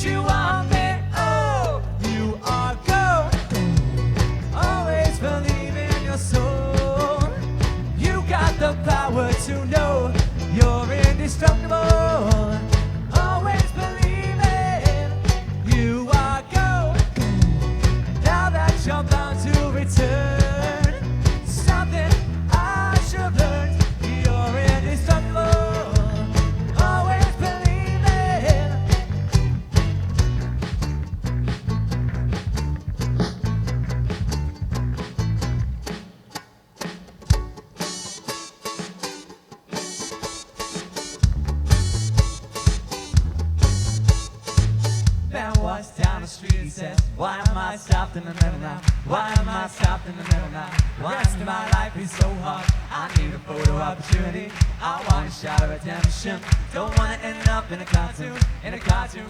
you want me. Oh, you are gold. Always believe in your soul. You got the power to know you're indestructible. Always believe it. You are gold. Now that you're bound to return, something I should have learned. You're indestructible. Always believe it. Man walks down the street and says, why am I stopped in the middle now? Why am I stopped in the middle now? Why does my life be so hard? I need a photo opportunity. I want a shot of redemption. Don't want to end up in a cartoon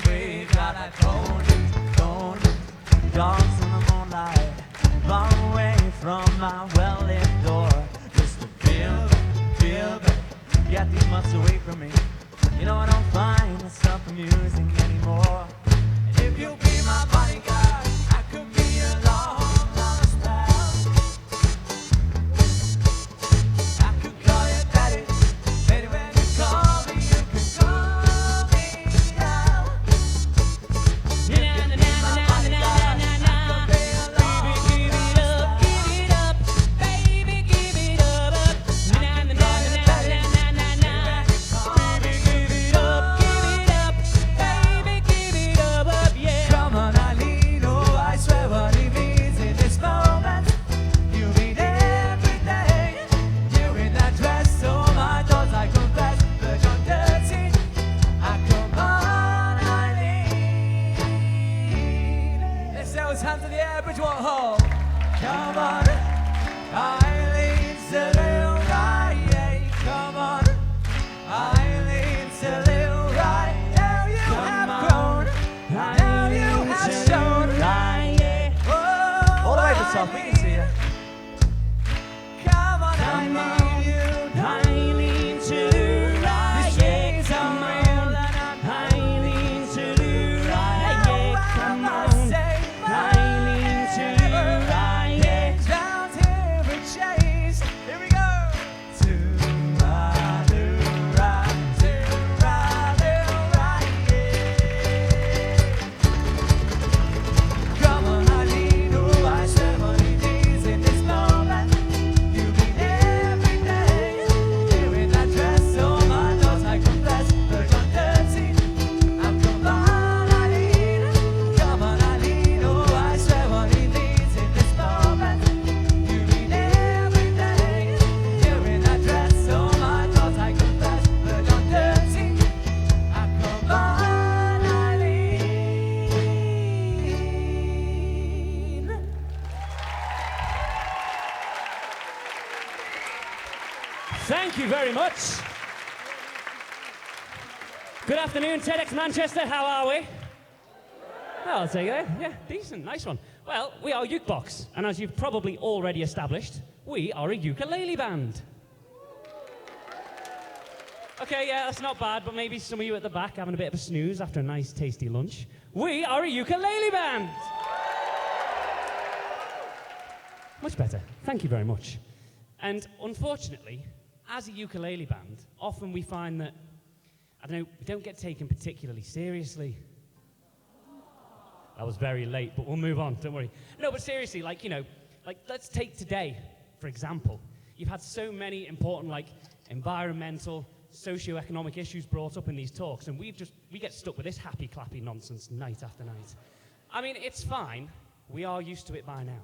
where got that phone, dogs in the moonlight, far away from my well-lit door. Just to feel, get these months away from me. You know I don't find myself amusing anymore. If you'll be my bodyguard, I could be your long lost pal. I could call you daddy, baby, when you call me, you can call me now. If you'll be my bodyguard, I could be your long lost pal. Baby, give it up. I could call you daddy, baby, when you call me, you can call Baby, give it up, yeah. Come on, Eileen, oh, I swear what he means in this moment. You mean everything. You in that dress, so my thoughts I confess, but you're dirty. Come on, Eileen. Let's those hands in the air, Bridgewater Hall. Come on, Eileen, still right, yeah. Come on, Eileen, still right. Now you have grown. Now you have shown. Oh, all the way to the top, we can see you. Come on, I need you. Eileen to the right, These yeah. chains are Come real on, and I'm Eileen to the right, now yeah. I Come must on, say Eileen to the right, yeah. down here we chase. Here we go. To right, yeah. Come on, Eileen, oh, I swear what it is in this moment. You mean everything. You in that dress, so my thoughts I confess, but you're dirty. Come on, Eileen. Come on, Eileen, oh, I swear what it is in this moment. You mean everything. You in that dress, so my thoughts I confess, but you're dirty. Come on, Eileen. Thank you very much. Good afternoon, TEDxManchester. How are we? Well, I'll take it. Yeah, decent. Nice one. Well, we are Ukebox, and as you've probably already established, we are a ukulele band. Okay, yeah, that's not bad, but maybe some of you at the back having a bit of a snooze after a nice, tasty lunch. We are a ukulele band. Much better. Thank you very much. And unfortunately, as a ukulele band, often we find that, I don't know, we don't get taken particularly seriously. That was very late, but we'll move on, don't worry. No, but seriously, like, you know, like, let's take today, for example. You've had so many important, like, environmental, socio-economic issues brought up in these talks, and we get stuck with this happy, clappy nonsense night after night. I mean, it's fine. We are used to it by now.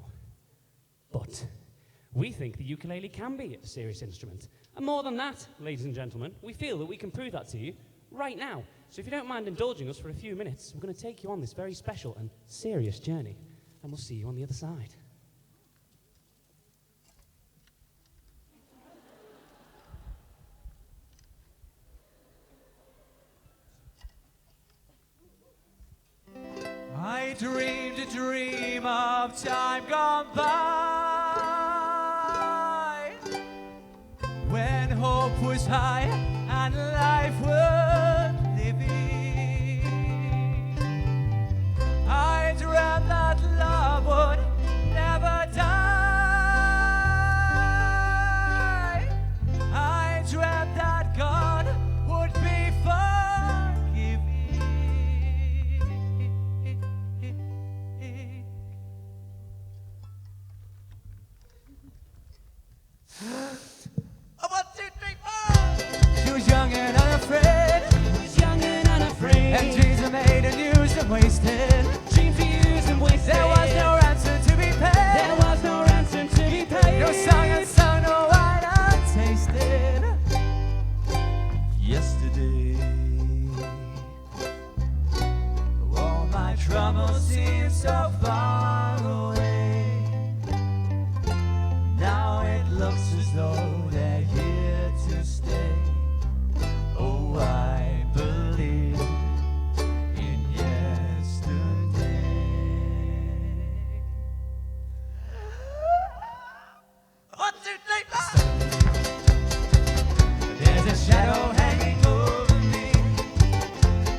But we think the ukulele can be a serious instrument. And more than that, ladies and gentlemen, we feel that we can prove that to you right now. So if you don't mind indulging us for a few minutes, we're going to take you on this very special and serious journey, and we'll see you on the other side. I dreamed a dream of time gone by, when hope was high and life worth living. wasted. Dreams we used and wasted. There was no ransom to be paid. There was no ransom to be paid. No song unsung, no wine untasted. Yesterday, all my troubles seem so far away. Now it looks as though they're here to stay. Oh, I believe in yesterday. One, two, three, four. There's a shadow hanging over me.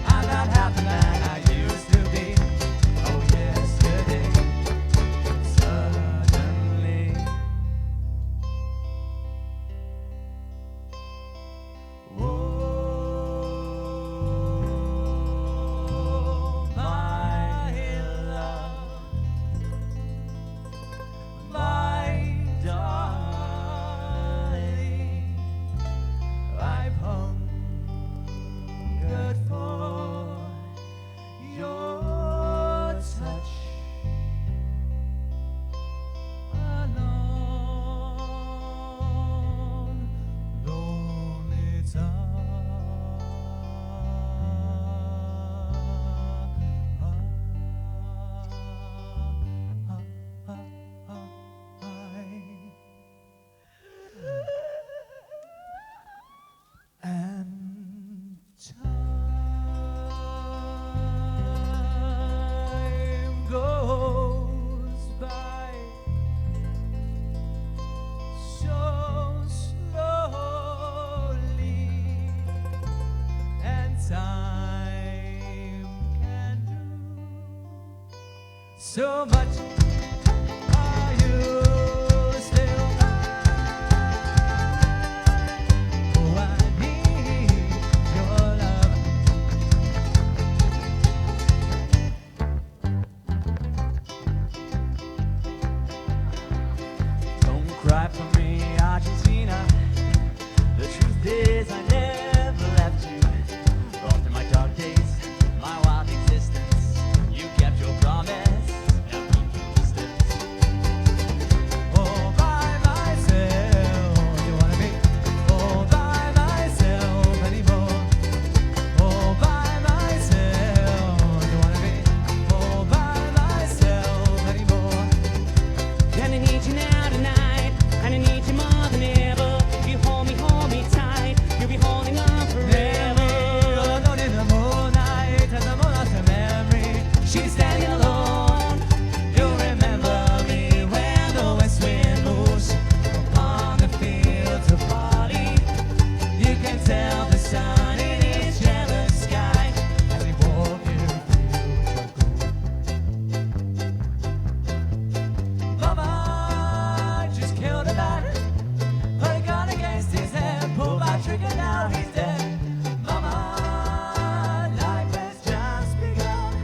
I'm not half the man I used to be. Oh, yesterday, suddenly. Oh, my love, my darling, I've hungered for your touch. A long, lonely and time goes by so slowly, and time can do so much. Are you still mine? Oh, I need your love. Don't cry for me, Argentina. The truth is I never left you. All through my dark days, my wild existence, you kept your promise. Now keep your distance. All by myself, you wanna be all by myself anymore. All by myself, you wanna be all by myself anymore. And I need you now tonight, and I need you more than ever. You hold me tight, you'll be holding on forever. Alone in the moonlight, and the moonlight's a memory. She's standing alone. You'll remember me when the west wind moves upon the fields of barley. You can tell the sun in its jealous sky as we walk in fields of gold. Mama just killed a man. Put a gun against his head, pulled my trigger, now he's dead. Mama, life has just begun,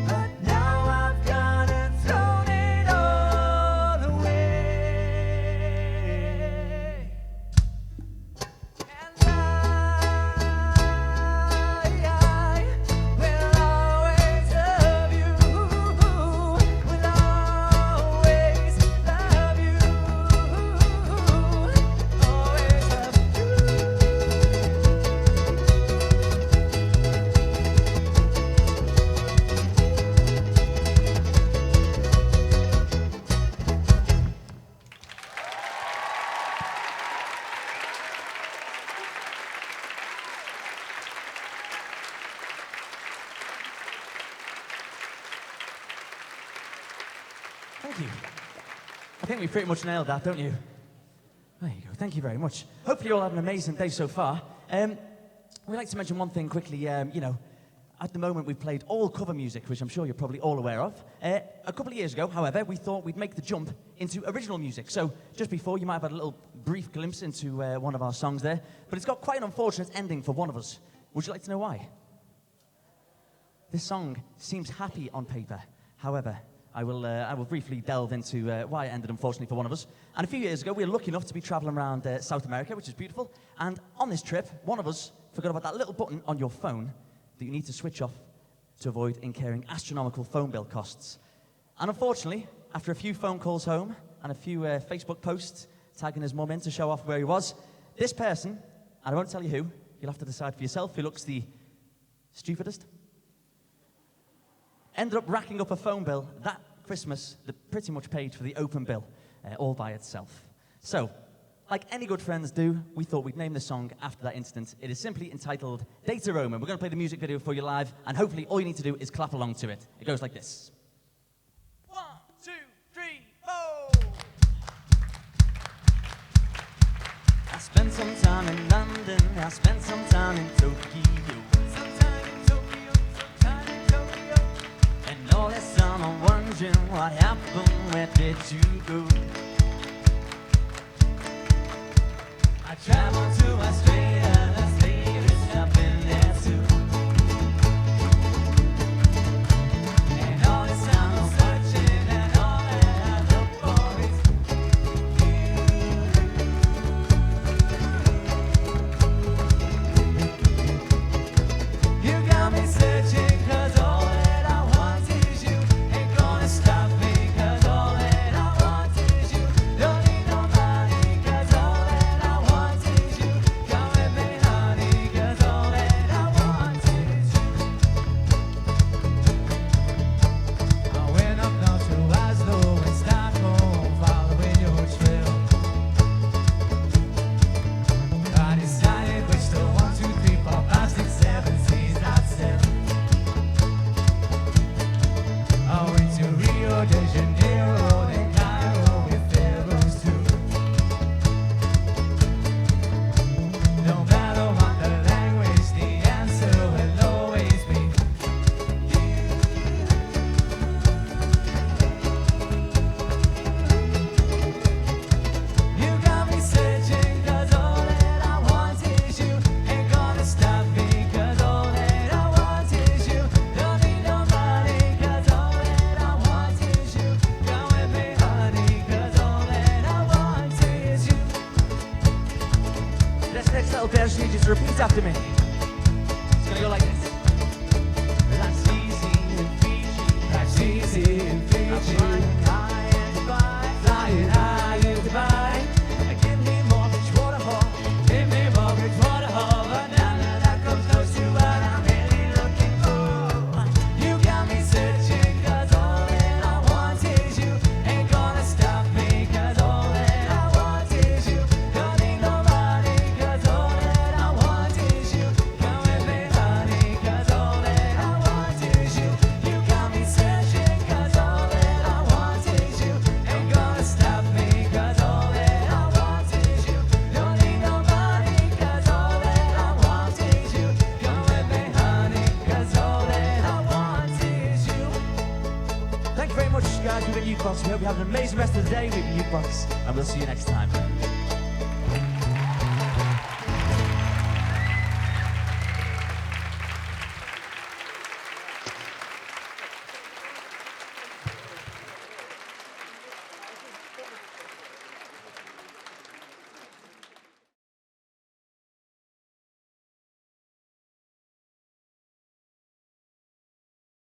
but now I've gone and thrown it all away. And I will always love you, will always love you, always love you. Thank you. I think we pretty much nailed that, don't you? There you go. Thank you very much. Hopefully you all had an amazing day so far. We'd like to mention one thing quickly. You know, at the moment we've played all cover music, which I'm sure you're probably all aware of. A couple of years ago, however, we thought we'd make the jump into original music. So just before, you might have had a little brief glimpse into one of our songs there, but it's got quite an unfortunate ending for one of us. Would you like to know why? This song seems happy on paper. However, I will briefly delve into why it ended, unfortunately, for one of us. And a few years ago, we were lucky enough to be traveling around South America, which is beautiful. And on this trip, one of us forgot about that little button on your phone that you need to switch off to avoid incurring astronomical phone bill costs. And unfortunately, after a few phone calls home and a few Facebook posts tagging his mum in to show off where he was, this person, and I won't tell you who, you'll have to decide for yourself who looks the stupidest, ended up racking up a phone bill that Christmas that pretty much paid for the open bill all by itself. So, like any good friends do, we thought we'd name the song after that incident. It is simply entitled Data Roman. We're going to play the music video for you live, and hopefully all you need to do is clap along to it. It goes like this. 1, 2, 3, 4. I spent some time in London, I spent some time in Tokyo. Sometime in Tokyo, sometime in Tokyo. And all this time I'm wondering what happened, where did you go? I traveled to Australia, the state I've been there too. And all this time I'm searching, and all that I look for is you. You got me searching, 'cause all that I want is you. Ain't gonna stop me, 'cause all that I want is you. Don't need nobody, 'cause all that I want is you. Come with me, honey, 'cause all that I want is you. I went up north to Oslo and Stockholm, following your trail. I decided which the 1, 2, 3, 4, 5, 6, 7 seas I'd sail. I went to Rio de Janeiro, then Cairo with pharaohs too. No matter what the language, the answer will always be you. You got me searching, 'cause all that I want is you. Ain't gonna stop me, 'cause all that I want is you. Don't need nobody, 'cause all that I want is you. Come with me, honey, 'cause all that I want is you. This next little bit, I just need you to repeat after me. It's gonna go like this. Life's easy in Fiji. Life's easy in I'm Fiji. flying high in Dubai. Flying high in Dubai. Give me mortgage, waterfall. Give me mortgage, waterfall, but none of that comes close to what I'm really looking for. You got me searching, 'cause all that I want is you. Ain't gonna stop me, 'cause all that I want is you. Don't need nobody, 'cause all that I want is you. Come with me, honey, 'cause all that I want is you. You got me searching, 'cause all that I want is you. Ain't gonna stop me, 'cause all that I want is you. Don't need nobody, 'cause all that I want is you. Come with me, honey, 'cause all that I want is you. Thank you very much, guys. We've been Ukebox. We hope you have an amazing rest of the day. We've been Ukebox, and we'll see you next time.